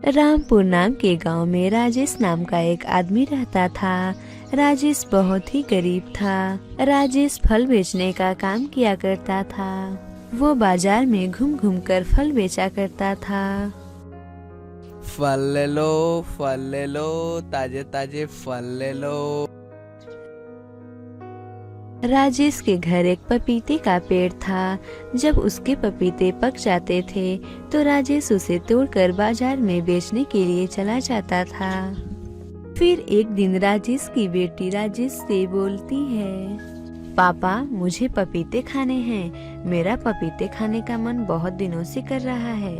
रामपुर नाम के गांव में राजेश नाम का एक आदमी रहता था। राजेश बहुत ही गरीब था। राजेश फल बेचने का काम किया करता था। वो बाजार में घूम घूम कर फल बेचा करता था। फल ले लो, ताजे ताजे फल ले लो। राजेश के घर एक पपीते का पेड़ था। जब उसके पपीते पक जाते थे तो राजेश उसे तोड़कर बाजार में बेचने के लिए चला जाता था। फिर एक दिन राजेश की बेटी राजेश से बोलती है, पापा मुझे पपीते खाने हैं। मेरा पपीते खाने का मन बहुत दिनों से कर रहा है।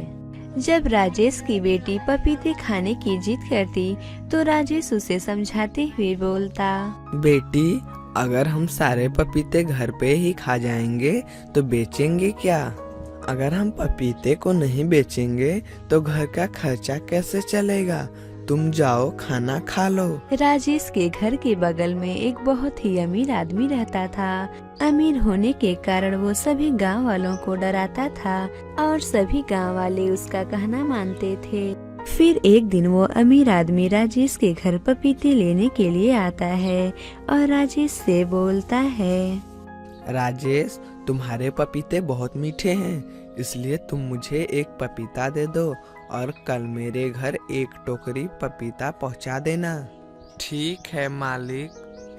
जब राजेश की बेटी पपीते खाने की जिद करती तो राजेश उसे समझाते हुए बोलता, बेटी, अगर हम सारे पपीते घर पे ही खा जाएंगे तो बेचेंगे क्या? अगर हम पपीते को नहीं बेचेंगे तो घर का खर्चा कैसे चलेगा? तुम जाओ खाना खा लो। राजेश के घर के बगल में एक बहुत ही अमीर आदमी रहता था। अमीर होने के कारण वो सभी गांव वालों को डराता था और सभी गांव वाले उसका कहना मानते थे। फिर एक दिन वो अमीर आदमी राजेश के घर पपीते लेने के लिए आता है और राजेश से बोलता है, राजेश, तुम्हारे पपीते बहुत मीठे हैं, इसलिए तुम मुझे एक पपीता दे दो और कल मेरे घर एक टोकरी पपीता पहुंचा देना। ठीक है मालिक।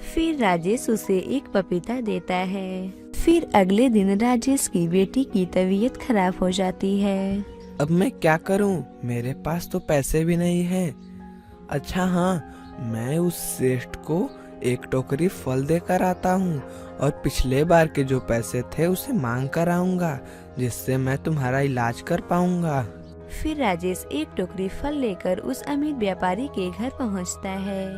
फिर राजेश उसे एक पपीता देता है। फिर अगले दिन राजेश की बेटी की तबीयत खराब हो जाती है। अब मैं क्या करूं? मेरे पास तो पैसे भी नहीं हैं। अच्छा हाँ, मैं उस सेठ को एक टोकरी फल देकर आता हूँ और पिछले बार के जो पैसे थे उसे मांग कर आऊंगा, जिससे मैं तुम्हारा इलाज कर पाऊंगा। फिर राजेश एक टोकरी फल लेकर उस अमीर व्यापारी के घर पहुँचता है।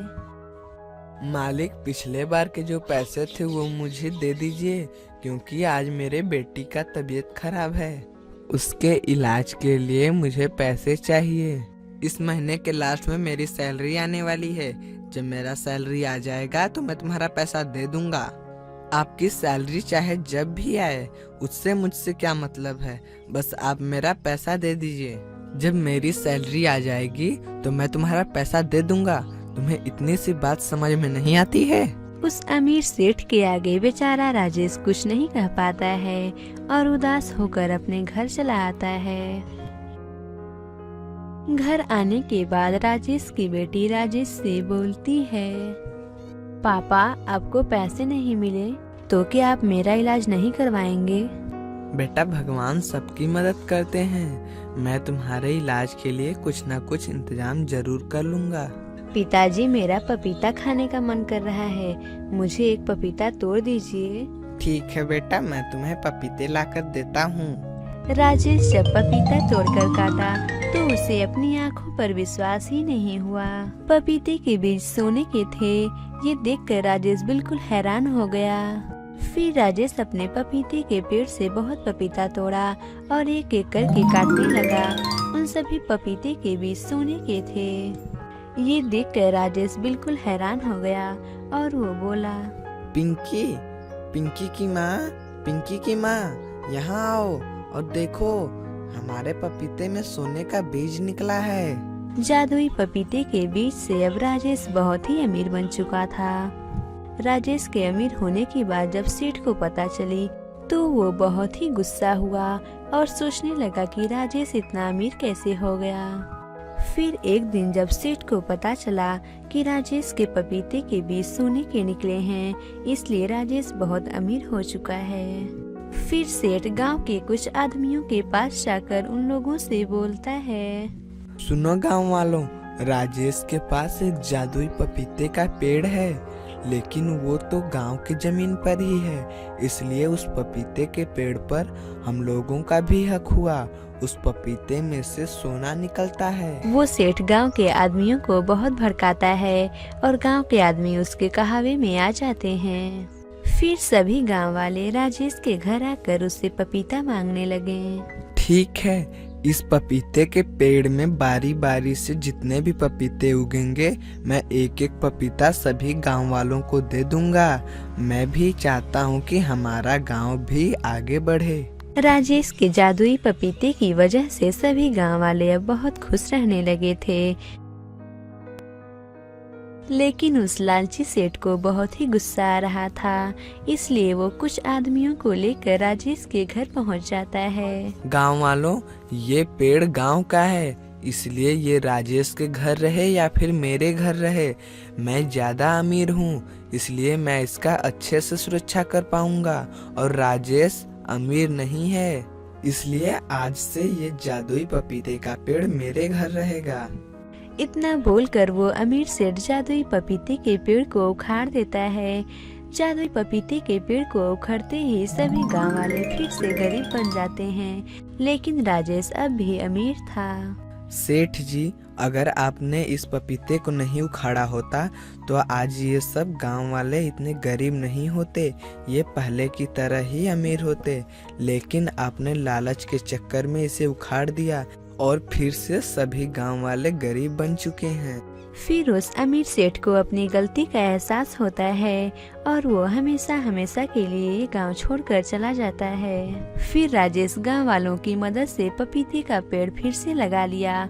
मालिक, पिछले बार के जो पैसे थे वो मुझे दे दीजिए, क्योंकि आज मेरे बेटी का तबीयत खराब है। उसके इलाज के लिए मुझे पैसे चाहिए। इस महीने के लास्ट में मेरी सैलरी आने वाली है। जब मेरा सैलरी आ जाएगा तो मैं तुम्हारा पैसा दे दूंगा। आपकी सैलरी चाहे जब भी आए, उससे मुझसे क्या मतलब है, बस आप मेरा पैसा दे दीजिए। जब मेरी सैलरी आ जाएगी तो मैं तुम्हारा पैसा दे दूंगा। तुम्हें इतनी सी बात समझ में नहीं आती है? उस अमीर सेठ के आगे बेचारा राजेश कुछ नहीं कह पाता है और उदास होकर अपने घर चला आता है। घर आने के बाद राजेश की बेटी राजेश से बोलती है, पापा आपको पैसे नहीं मिले तो क्या आप मेरा इलाज नहीं करवाएंगे? बेटा, भगवान सबकी मदद करते हैं। मैं तुम्हारे इलाज के लिए कुछ न कुछ इंतजाम जरूर कर लूंगा। पिताजी, मेरा पपीता खाने का मन कर रहा है, मुझे एक पपीता तोड़ दीजिए। ठीक है बेटा, मैं तुम्हें पपीते लाकर देता हूँ। राजेश जब पपीता तोड़कर काटा तो उसे अपनी आंखों पर विश्वास ही नहीं हुआ। पपीते के बीज सोने के थे। ये देखकर राजेश बिल्कुल हैरान हो गया। फिर राजेश अपने पपीते के पेड़ से बहुत पपीता तोड़ा और एक एक करके काटने लगा। उन सभी पपीते के बीज सोने के थे। ये देखकर राजेश बिल्कुल हैरान हो गया और वो बोला, पिंकी, पिंकी की माँ, यहाँ आओ और देखो, हमारे पपीते में सोने का बीज निकला है। जादुई पपीते के बीज से अब राजेश बहुत ही अमीर बन चुका था। राजेश के अमीर होने की बात जब सेठ को पता चली तो वो बहुत ही गुस्सा हुआ और सोचने लगा कि राजेश इतना अमीर कैसे हो गया। फिर एक दिन जब सेठ को पता चला कि राजेश के पपीते के बीज सोने के निकले हैं, इसलिए राजेश बहुत अमीर हो चुका है। फिर सेठ गांव के कुछ आदमियों के पास जाकर उन लोगों से बोलता है, सुनो गांव वालों, राजेश के पास एक जादुई पपीते का पेड़ है, लेकिन वो तो गांव की जमीन पर ही है, इसलिए उस पपीते के पेड़ पर हम लोगों का भी हक हुआ। उस पपीते में से सोना निकलता है। वो सेठ गांव के आदमियों को बहुत भड़काता है और गांव के आदमी उसके कहावे में आ जाते हैं। फिर सभी गांव वाले राजेश के घर आकर उससे पपीता मांगने लगे। ठीक है, इस पपीते के पेड़ में बारी बारी से जितने भी पपीते उगेंगे, मैं एक एक पपीता सभी गांव वालों को दे दूंगा। मैं भी चाहता हूं कि हमारा गांव भी आगे बढ़े। राजेश के जादुई पपीते की वजह से सभी गांव वाले अब बहुत खुश रहने लगे थे, लेकिन उस लालची सेठ को बहुत ही गुस्सा आ रहा था, इसलिए वो कुछ आदमियों को लेकर राजेश के घर पहुंच जाता है। गांव वालों, ये पेड़ गांव का है, इसलिए ये राजेश के घर रहे या फिर मेरे घर रहे, मैं ज्यादा अमीर हूँ, इसलिए मैं इसका अच्छे से सुरक्षा कर पाऊंगा, और राजेश अमीर नहीं है, इसलिए आज से ये जादुई पपीते का पेड़ मेरे घर रहेगा। इतना बोलकर वो अमीर सेठ जादुई पपीते के पेड़ को उखाड़ देता है। जादुई पपीते के पेड़ को उखड़ते ही सभी गांव वाले फिर से गरीब बन जाते हैं, लेकिन राजेश अब भी अमीर था। सेठ जी, अगर आपने इस पपीते को नहीं उखाड़ा होता तो आज ये सब गांव वाले इतने गरीब नहीं होते, ये पहले की तरह ही अमीर होते, लेकिन आपने लालच के चक्कर में इसे उखाड़ दिया और फिर से सभी गांव वाले गरीब बन चुके हैं। फिर उस अमीर सेठ को अपनी गलती का एहसास होता है और वो हमेशा हमेशा के लिए ये गांव छोड़कर चला जाता है। फिर राजेश गांव वालों की मदद से पपीते का पेड़ फिर से लगा लिया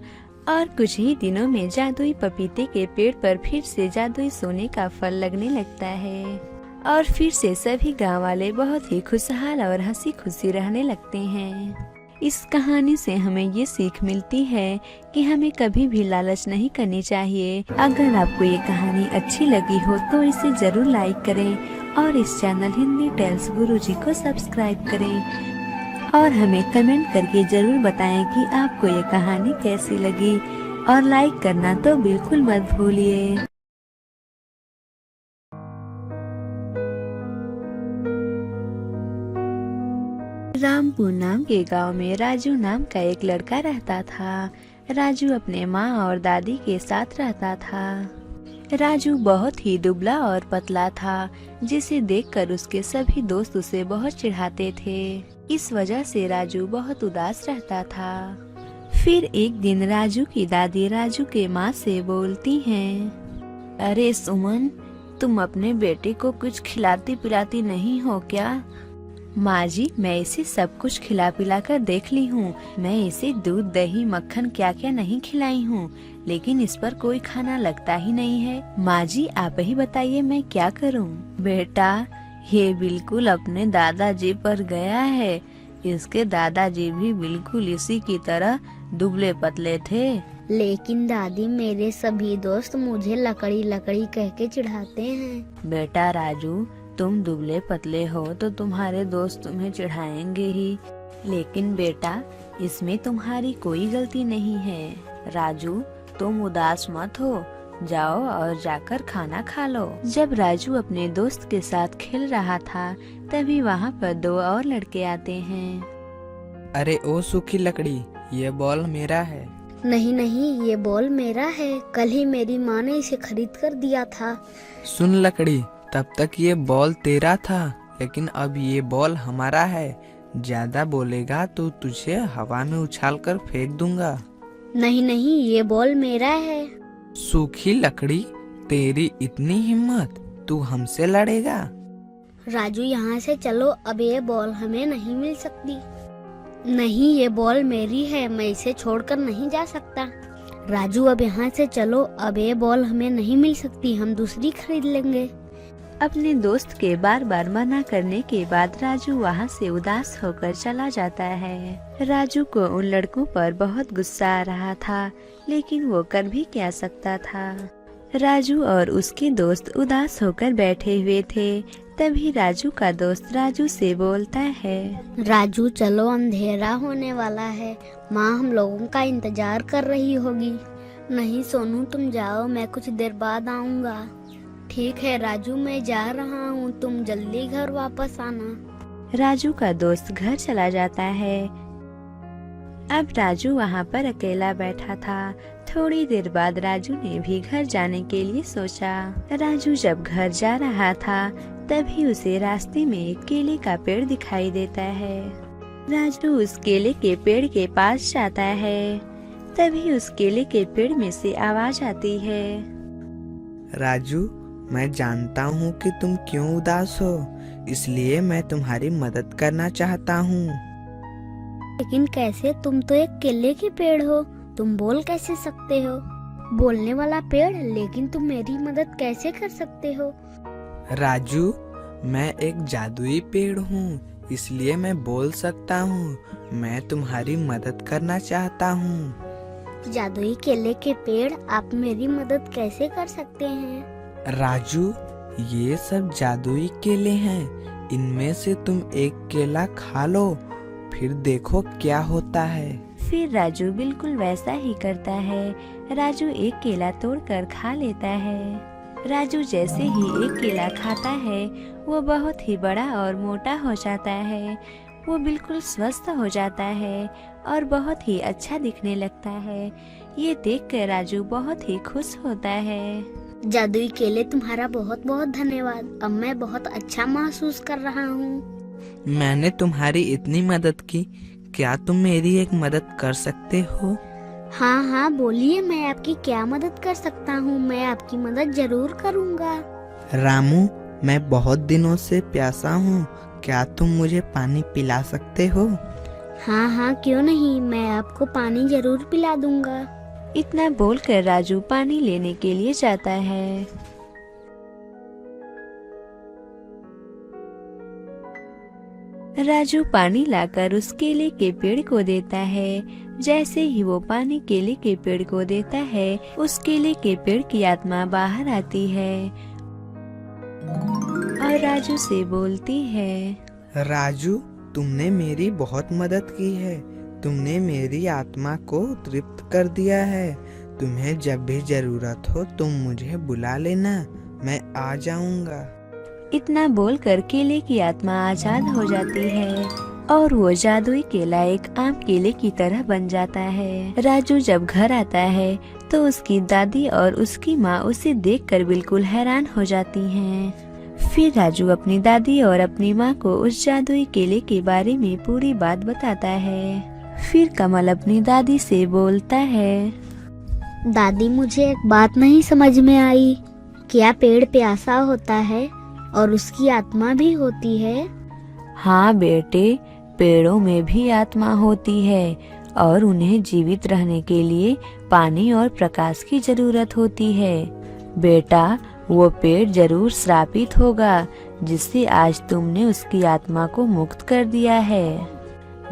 और कुछ ही दिनों में जादुई पपीते के पेड़ पर फिर से जादुई सोने का फल लगने लगता है और फिर से सभी गांव वाले बहुत ही खुशहाल और हंसी खुशी रहने लगते हैं। इस कहानी से हमें ये सीख मिलती है कि हमें कभी भी लालच नहीं करनी चाहिए। अगर आपको ये कहानी अच्छी लगी हो तो इसे जरूर लाइक करें और इस चैनल हिंदी टेल्स गुरुजी को सब्सक्राइब करें और हमें कमेंट करके जरूर बताएं कि आपको ये कहानी कैसी लगी, और लाइक करना तो बिल्कुल मत भूलिए। रामपुर नाम के गांव में राजू नाम का एक लड़का रहता था। राजू अपने माँ और दादी के साथ रहता था। राजू बहुत ही दुबला और पतला था, जिसे देखकर उसके सभी दोस्त उसे बहुत चिढ़ाते थे। इस वजह से राजू बहुत उदास रहता था। फिर एक दिन राजू की दादी राजू के माँ से बोलती हैं, अरे सुमन, तुम अपने बेटे को कुछ खिलाती पिलाती नहीं हो क्या? माँ जी, मैं इसे सब कुछ खिला पिला कर देख ली हूँ। मैं इसे दूध दही मक्खन क्या क्या नहीं खिलाई हूँ, लेकिन इस पर कोई खाना लगता ही नहीं है। माँ जी, आप ही बताइए मैं क्या करूँ? बेटा, ये बिल्कुल अपने दादाजी पर गया है। इसके दादाजी भी बिल्कुल इसी की तरह दुबले पतले थे। लेकिन दादी, मेरे सभी दोस्त मुझे लकड़ी लकड़ी कह के चिढ़ाते हैं। बेटा राजू, तुम दुबले पतले हो तो तुम्हारे दोस्त तुम्हें चिढ़ाएंगे ही, लेकिन बेटा इसमें तुम्हारी कोई गलती नहीं है। राजू, तुम उदास मत हो, जाओ और जाकर खाना खा लो। जब राजू अपने दोस्त के साथ खेल रहा था, तभी वहाँ पर दो और लड़के आते हैं। अरे ओ सूखी लकड़ी, ये बॉल मेरा है। नहीं नहीं, ये बॉल मेरा है, कल ही मेरी माँ ने इसे खरीद कर दिया था। सुन लकड़ी, तब तक ये बॉल तेरा था, लेकिन अब ये बॉल हमारा है। ज्यादा बोलेगा तो तुझे हवा में उछाल कर फेंक दूंगा। नहीं नहीं, ये बॉल मेरा है। सूखी लकड़ी, तेरी इतनी हिम्मत, तू हमसे लड़ेगा? राजू, यहाँ से चलो, अब ये बॉल हमें नहीं मिल सकती। नहीं, ये बॉल मेरी है, मैं इसे छोड़कर नहीं जा सकता। राजू, अब यहाँ से चलो, अब ये बॉल हमें नहीं मिल सकती, हम दूसरी खरीद लेंगे। अपने दोस्त के बार बार मना करने के बाद राजू वहाँ से उदास होकर चला जाता है। राजू को उन लड़कों पर बहुत गुस्सा आ रहा था, लेकिन वो कर भी क्या सकता था। राजू और उसके दोस्त उदास होकर बैठे हुए थे। तभी राजू का दोस्त राजू से बोलता है, राजू चलो, अंधेरा होने वाला है, माँ हम लोगों का इंतजार कर रही होगी। नहीं सोनू, तुम जाओ, मैं कुछ देर बाद आऊँगा। ठीक है राजू, मैं जा रहा हूँ, तुम जल्दी घर वापस आना। राजू का दोस्त घर चला जाता है। अब राजू वहाँ पर अकेला बैठा था। थोड़ी देर बाद राजू ने भी घर जाने के लिए सोचा। राजू जब घर जा रहा था, तभी उसे रास्ते में एक केले का पेड़ दिखाई देता है। राजू उस केले के पेड़ के पास जाता है। तभी उस केले के पेड़ में से आवाज आती है, राजू, मैं जानता हूँ कि तुम क्यों उदास हो, इसलिए मैं तुम्हारी मदद करना चाहता हूँ। लेकिन कैसे? तुम तो एक केले के पेड़ हो, तुम बोल कैसे सकते हो? बोलने वाला पेड़, लेकिन तुम मेरी मदद कैसे कर सकते हो? राजू, मैं एक जादुई पेड़ हूँ, इसलिए मैं बोल सकता हूँ। मैं तुम्हारी मदद करना चाहता हूँ। जादुई केले के पेड़, आप मेरी मदद कैसे कर सकते हैं? राजू, ये सब जादुई केले हैं। इनमें से तुम एक केला खा लो, फिर देखो क्या होता है। फिर राजू बिल्कुल वैसा ही करता है। राजू एक केला तोड़कर खा लेता है। राजू जैसे ही एक केला खाता है, वो बहुत ही बड़ा और मोटा हो जाता है। वो बिल्कुल स्वस्थ हो जाता है और बहुत ही अच्छा दिखने लगता है। ये देखकर राजू बहुत ही खुश होता है। जादुई केले, तुम्हारा बहुत बहुत धन्यवाद। अब मैं बहुत अच्छा महसूस कर रहा हूँ। मैंने तुम्हारी इतनी मदद की, क्या तुम मेरी एक मदद कर सकते हो? हाँ हाँ, बोलिए, मैं आपकी क्या मदद कर सकता हूँ? मैं आपकी मदद जरूर करूँगा। रामू, मैं बहुत दिनों से प्यासा हूँ, क्या तुम मुझे पानी पिला सकते हो? हाँ हाँ, क्यों नहीं, मैं आपको पानी जरूर पिला दूंगा। इतना बोलकर राजू पानी लेने के लिए जाता है। राजू पानी लाकर उस केले के पेड़ को देता है। जैसे ही वो पानी केले के पेड़ को देता है, उस केले के पेड़ की आत्मा बाहर आती है और राजू से बोलती है, राजू, तुमने मेरी बहुत मदद की है। तुमने मेरी आत्मा को तृप्त कर दिया है। तुम्हें जब भी जरूरत हो तुम मुझे बुला लेना, मैं आ जाऊंगा। इतना बोलकर केले की आत्मा आजाद हो जाती है और वो जादुई केला एक आम केले की तरह बन जाता है। राजू जब घर आता है तो उसकी दादी और उसकी माँ उसे देखकर बिल्कुल हैरान हो जाती हैं। फिर राजू अपनी दादी और अपनी माँ को उस जादुई केले के बारे में पूरी बात बताता है। फिर कमल अपनी दादी से बोलता है, दादी, मुझे एक बात नहीं समझ में आई। क्या पेड़ प्यासा होता है और उसकी आत्मा भी होती है? हाँ बेटे, पेड़ों में भी आत्मा होती है और उन्हें जीवित रहने के लिए पानी और प्रकाश की जरूरत होती है। बेटा, वो पेड़ जरूर श्रापित होगा जिससे आज तुमने उसकी आत्मा को मुक्त कर दिया है।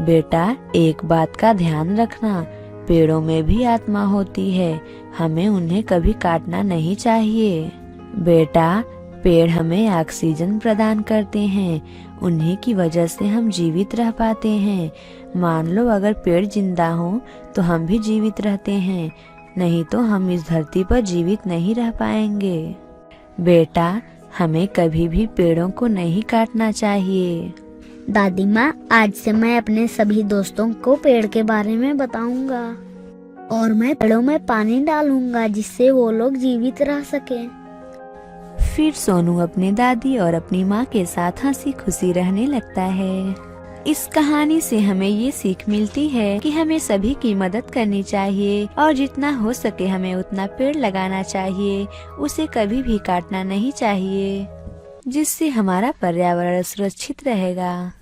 बेटा, एक बात का ध्यान रखना, पेड़ों में भी आत्मा होती है, हमें उन्हें कभी काटना नहीं चाहिए। बेटा, पेड़ हमें ऑक्सीजन प्रदान करते हैं, उन्हीं की वजह से हम जीवित रह पाते हैं। मान लो अगर पेड़ जिंदा हो तो हम भी जीवित रहते हैं, नहीं तो हम इस धरती पर जीवित नहीं रह पाएंगे। बेटा, हमें कभी भी पेड़ों को नहीं काटना चाहिए। दादी माँ, आज से मैं अपने सभी दोस्तों को पेड़ के बारे में बताऊंगा और मैं पेड़ों में पानी डालूंगा जिससे वो लोग जीवित रह सकें। फिर सोनू अपनी दादी और अपनी माँ के साथ हंसी खुशी रहने लगता है। इस कहानी से हमें ये सीख मिलती है कि हमें सभी की मदद करनी चाहिए और जितना हो सके हमें उतना पेड़ लगाना चाहिए, उसे कभी भी काटना नहीं चाहिए, जिससे हमारा पर्यावरण सुरक्षित रहेगा।